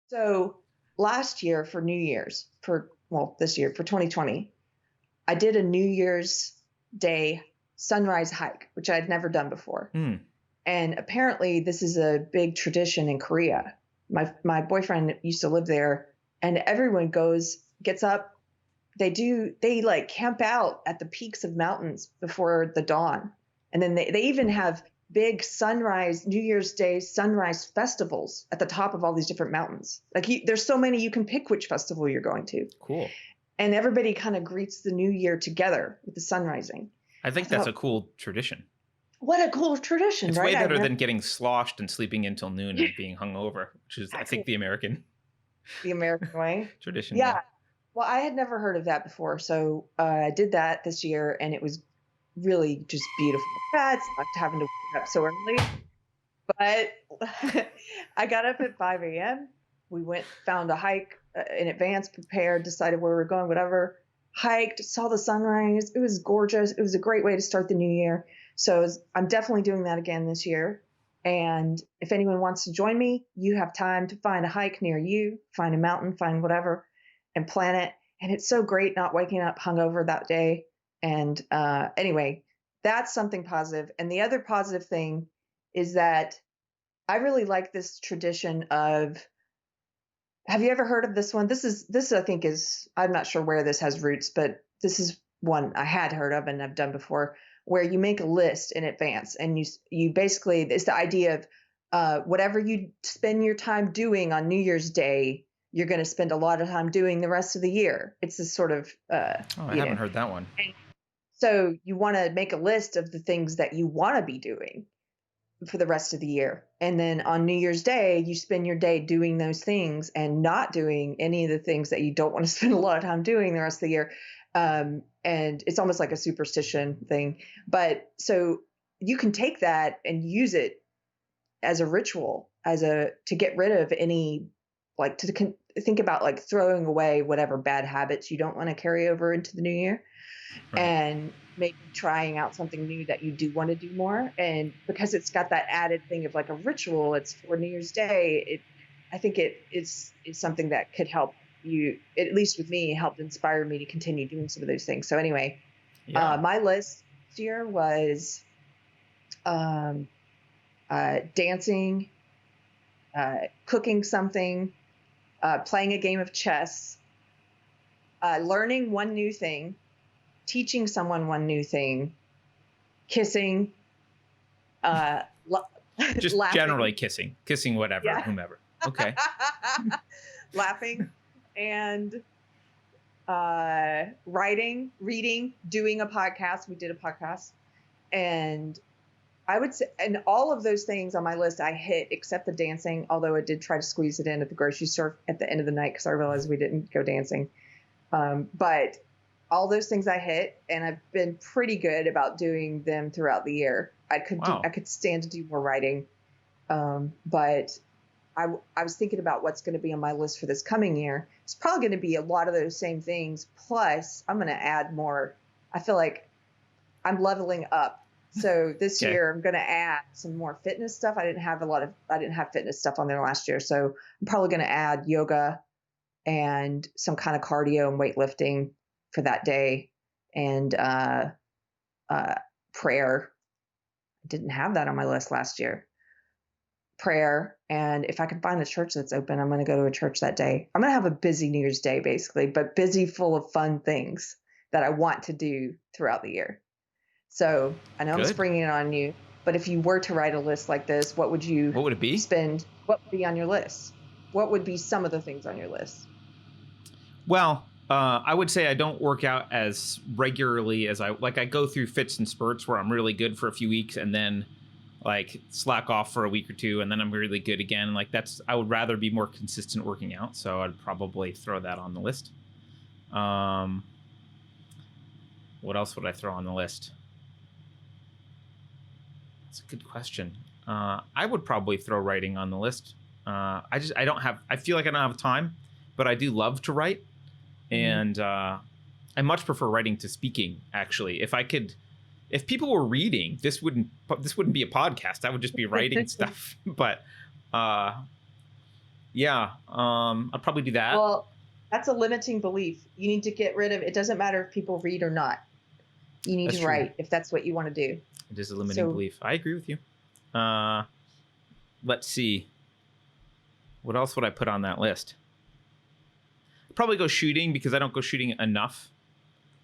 So last year for New Year's, this year for 2020, I did a New Year's Day sunrise hike, which I'd never done before. And apparently this is a big tradition in Korea. My boyfriend used to live there, and everyone gets up. They like camp out at the peaks of mountains before the dawn. And then they even have big New Year's Day sunrise festivals at the top of all these different mountains. Like there's so many, you can pick which festival you're going to. Cool. And everybody kind of greets the new year together with the sun rising. I think that's a cool tradition. What a cool tradition, it's right? It's way better than getting sloshed and sleeping until noon and being hungover, which is, I think, the American way. Tradition. Yeah. Well, I had never heard of that before. So I did that this year, and it was really just beautiful. Yeah, it's not having to wake up so early. But I got up at 5 a.m. We found a hike in advance, prepared, decided where we were going, whatever. Hiked, saw the sunrise. It was gorgeous. It was a great way to start the new year. So I'm definitely doing that again this year. And if anyone wants to join me, you have time to find a hike near you, find a mountain, find whatever, and plan it. And it's so great not waking up hungover that day. And anyway, that's something positive. And the other positive thing is that I really like this tradition of, have you ever heard of this one? This I think is, I'm not sure where this has roots, but this is one I had heard of and I've done before, where you make a list in advance, and you basically, it's the idea of whatever you spend your time doing on New Year's Day, you're going to spend a lot of time doing the rest of the year. It's this sort of I haven't heard that one. And so you want to make a list of the things that you want to be doing for the rest of the year. And then on New Year's Day, you spend your day doing those things and not doing any of the things that you don't want to spend a lot of time doing the rest of the year. And it's almost like a superstition thing. But so you can take that and use it as a ritual, to get rid of any, like think about like throwing away whatever bad habits you don't want to carry over into the new year. Right. And maybe trying out something new that you do want to do more. And because it's got that added thing of like a ritual, it's for New Year's Day. I think it's something that could help you, at least with me, helped inspire me to continue doing some of those things. So anyway, my list this year was dancing, cooking something, playing a game of chess, learning one new thing, teaching someone one new thing, kissing, just laughing. Generally kissing whatever, whomever. Okay. Laughing and writing, reading, doing a podcast. We did a podcast. And I would say, and all of those things on my list I hit, except the dancing, although I did try to squeeze it in at the grocery store at the end of the night because I realized we didn't go dancing. But all those things I hit, and I've been pretty good about doing them throughout the year. I could stand to do more writing. But I was thinking about what's going to be on my list for this coming year. It's probably going to be a lot of those same things. Plus, I'm going to add more. I feel like I'm leveling up. So this year, I'm going to add some more fitness stuff. I didn't have fitness stuff on there last year. So I'm probably going to add yoga and some kind of cardio and weightlifting for that day. And prayer. I didn't have that on my list last year. Prayer, and if I can find a church that's open, I'm going to go to a church that day. I'm going to have a busy New Year's Day, basically, but busy, full of fun things that I want to do throughout the year. So I know I'm springing it on you, but if you were to write a list like this, what would it be? What would be on your list? What would be some of the things on your list? Well, I would say I don't work out as regularly as I go through fits and spurts where I'm really good for a few weeks and then like slack off for a week or two, and then I'm really good again. Like I would rather be more consistent working out. So I'd probably throw that on the list. What else would I throw on the list? That's a good question. I would probably throw writing on the list. I feel like I don't have time, but I do love to write. And I much prefer writing to speaking, actually. If If people were reading, this wouldn't be a podcast. I would just be writing stuff. But yeah, I'll probably do that. Well, that's a limiting belief. You need to get rid of. It doesn't matter if people read or not. You need That's to true. write if that's what you want to do. It is a limiting belief. I agree with you. Let's see. What else would I put on that list? Probably go shooting, because I don't go shooting enough.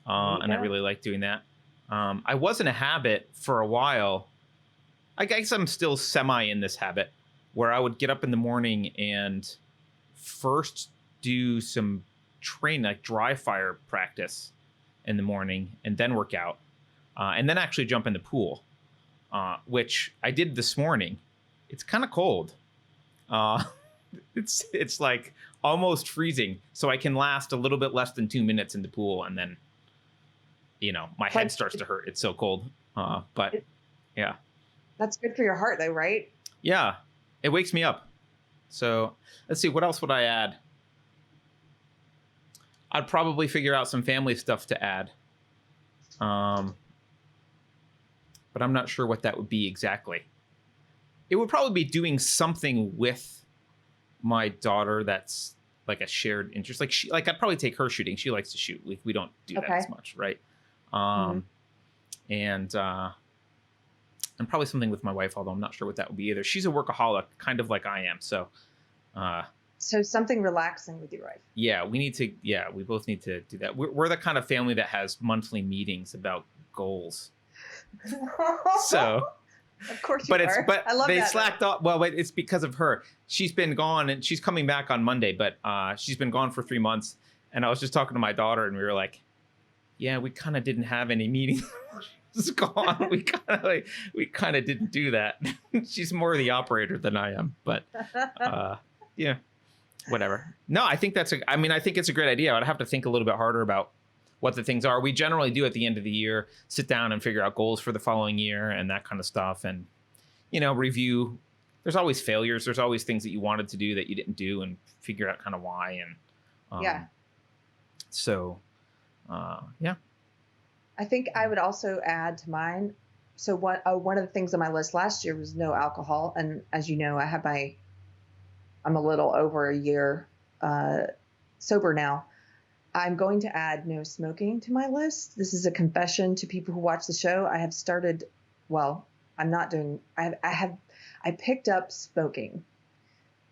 And I really like doing that. I was in a habit for a while. I guess I'm still semi in this habit where I would get up in the morning and first do some like dry fire practice in the morning, and then work out, and then actually jump in the pool, which I did this morning. It's kind of cold. It's like almost freezing, so I can last a little bit less than 2 minutes in the pool, and then my head starts to hurt. It's so cold. But yeah, that's good for your heart, though, right? Yeah, it wakes me up. So let's see, what else would I add? I'd probably figure out some family stuff to add. But I'm not sure what that would be exactly. It would probably be doing something with my daughter that's like a shared interest. Like I'd probably take her shooting. She likes to shoot. We don't do that as much, right? And probably something with my wife, although I'm not sure what that would be either. She's a workaholic, kind of like I am. So something relaxing with your wife. Yeah, we both need to do that. We're the kind of family that has monthly meetings about goals. So, of course, but I love they that, slacked off. Well, but it's because of her. She's been gone, and she's coming back on Monday. But she's been gone for 3 months, and I was just talking to my daughter, and we were like, "Yeah, we kind of didn't have any meetings." She's gone. We kind of didn't do that. She's more the operator than I am, but yeah. Whatever. No, I think it's a great idea. I'd have to think a little bit harder about what the things are. We generally do at the end of the year, sit down and figure out goals for the following year and that kind of stuff. And, review. There's always failures. There's always things that you wanted to do that you didn't do, and figure out kind of why. And yeah. So, yeah. I think I would also add to mine. So one of the things on my list last year was no alcohol. And as you know, I'm a little over a year sober now. I'm going to add no smoking to my list. This is a confession to people who watch the show. I have started, I'm not doing, I picked up smoking.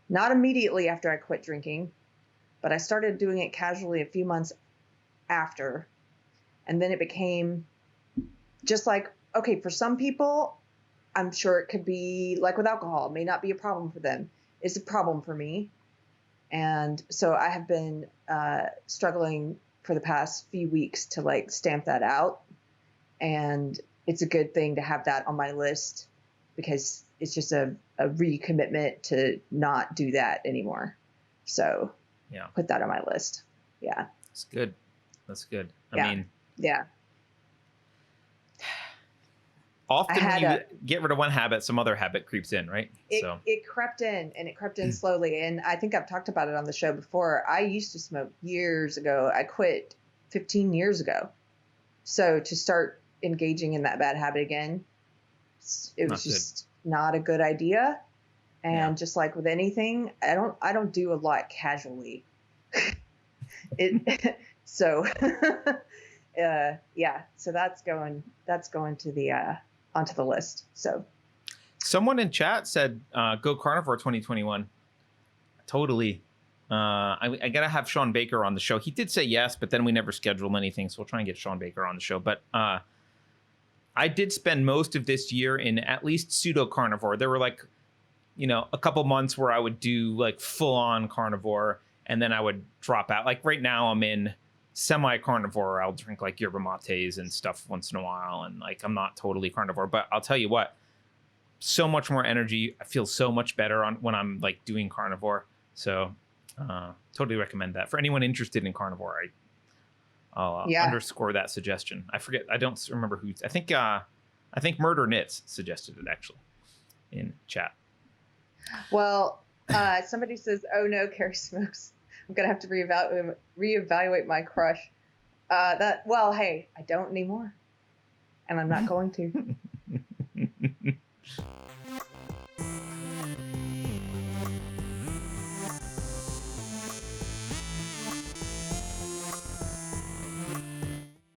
Not immediately after I quit drinking, but I started doing it casually a few months after. And then it became just like, okay, for some people, I'm sure it could be like with alcohol. It may not be a problem for them. It's a problem for me. And so I have been struggling for the past few weeks to stamp that out. And it's a good thing to have that on my list, because it's just a recommitment to not do that anymore. So yeah, put that on my list. Yeah. That's good. I mean, yeah. Often when you get rid of one habit, some other habit creeps in, right? It crept in, and it crept in slowly. And I think I've talked about it on the show before. I used to smoke years ago. I quit 15 years ago. So to start engaging in that bad habit again, it was just not a good idea. And just like with anything, I don't do a lot casually. So so that's going to the onto the list. So someone in chat said go carnivore 2021. Totally. I gotta have Sean Baker on the show. He did say yes, but then we never scheduled anything, so we'll try and get Sean Baker on the show. But I did spend most of this year in at least pseudo carnivore. There were a couple months where I would do full on carnivore, and then I would drop out. Like right now I'm in semi-carnivore. I'll drink yerba mates and stuff once in a while, and I'm not totally carnivore. But I'll tell you what, so much more energy. I feel so much better when I'm doing carnivore. So totally recommend that for anyone interested in carnivore. I'll underscore that suggestion. I don't remember who. I think Murder Knits suggested it actually in chat. Well, somebody says, "Oh no, Carrie smokes. I'm gonna have to reevaluate my crush." Hey, I don't anymore. and I'm not going to.